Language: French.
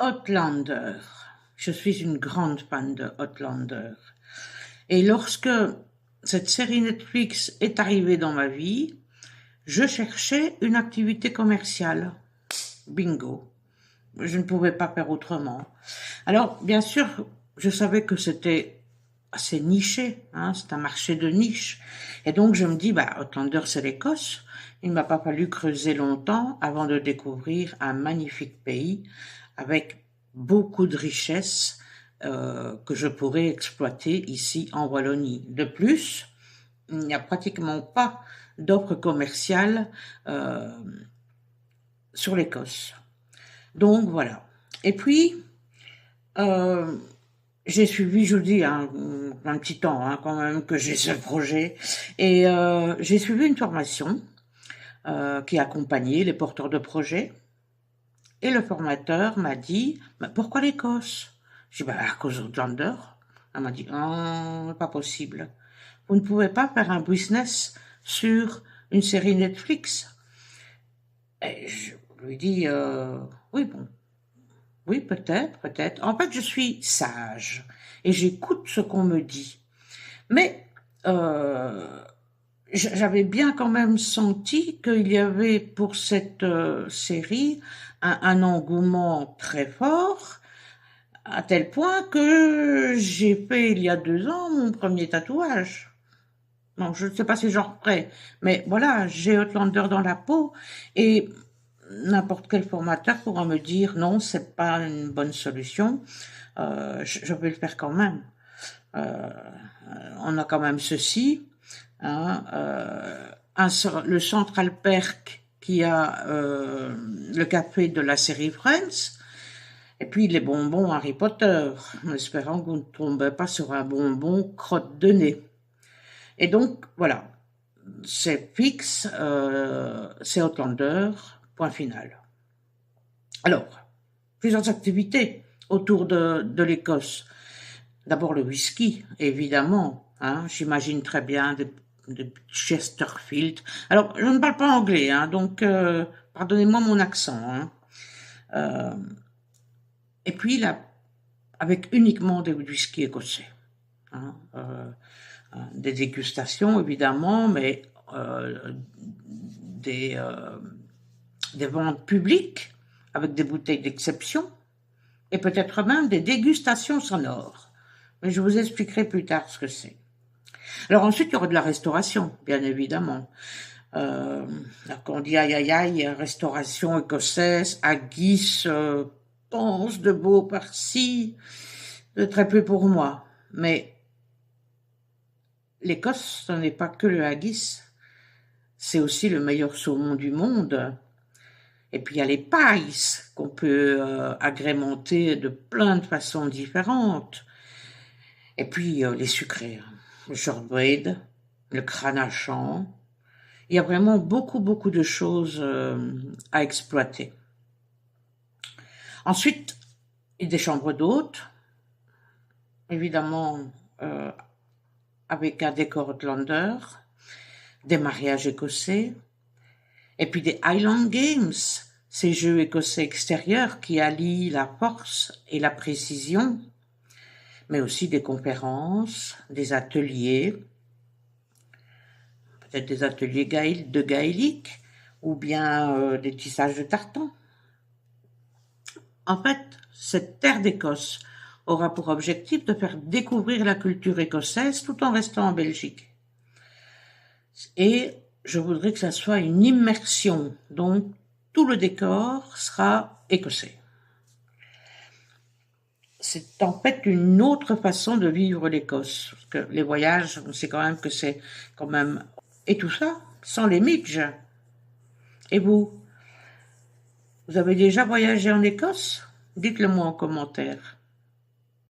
Outlander. Je suis une grande fan de Outlander. Et lorsque cette série Netflix est arrivée dans ma vie, je cherchais une activité commerciale. Bingo. Je ne pouvais pas faire autrement. Alors, bien sûr, je savais que c'était assez niché, hein, c'est un marché de niche. Et donc, je me dis, Outlander, c'est l'Écosse. Il ne m'a pas fallu creuser longtemps avant de découvrir un magnifique pays avec beaucoup de richesses que je pourrais exploiter ici en Wallonie. De plus, il n'y a pratiquement pas d'offres commerciales sur l'Écosse. Donc voilà. Et puis, j'ai suivi, je vous dis, un petit temps quand même que j'ai ce projet, et j'ai suivi une formation qui accompagnait les porteurs de projets. Et le formateur m'a dit, pourquoi l'Écosse? J'ai dit, à cause d'Outlander. Elle m'a dit, non, pas possible. Vous ne pouvez pas faire un business sur une série Netflix. Et je lui dis, oui, bon, oui, peut-être. En fait, je suis sage et j'écoute ce qu'on me dit. Mais j'avais bien quand même senti qu'il y avait pour cette série un engouement très fort, à tel point que j'ai fait il y a 2 ans mon premier tatouage. Non, je ne sais pas si j'en referai, mais voilà, j'ai Outlander dans la peau, et n'importe quel formateur pourra me dire non, c'est pas une bonne solution. Je vais le faire quand même. On a quand même ceci, hein, le Central Perk qui a le café de la série Friends, et puis les bonbons Harry Potter, en espérant que vous ne tombez pas sur un bonbon crotte de nez. Et donc voilà, c'est fixe, c'est Outlander, point final. Alors, plusieurs activités autour de l'Écosse. D'abord le whisky, évidemment, hein, j'imagine très bien de Chesterfield. Alors, je ne parle pas anglais, hein, donc pardonnez-moi mon accent. Hein. Et puis là, avec uniquement des whisky écossais. Hein, des dégustations, évidemment, mais des ventes publiques avec des bouteilles d'exception et peut-être même des dégustations sonores. Mais je vous expliquerai plus tard ce que c'est. Alors ensuite, il y aura de la restauration, bien évidemment. Quand on dit aïe aïe aïe, restauration écossaise, haggis, pense de beau par-ci, très peu pour moi. Mais l'Écosse, ce n'est pas que le haggis, c'est aussi le meilleur saumon du monde. Et puis il y a les pies qu'on peut agrémenter de plein de façons différentes. Et puis les sucrés, le shortbread, le cranachan. Il y a vraiment beaucoup de choses à exploiter. Ensuite, il y a des chambres d'hôtes, évidemment avec un décor Outlander, des mariages écossais, et puis des Highland Games, ces jeux écossais extérieurs qui allient la force et la précision, mais aussi des conférences, des ateliers, peut-être des ateliers de gaélique, ou bien des tissages de tartan. En fait, cette terre d'Écosse aura pour objectif de faire découvrir la culture écossaise tout en restant en Belgique. Et je voudrais que ça soit une immersion, donc tout le décor sera écossais. C'est en fait une autre façon de vivre l'Écosse, parce que les voyages, on sait quand même que c'est quand même... Et tout ça, sans les midges. Et vous avez déjà voyagé en Écosse? Dites-le moi en commentaire.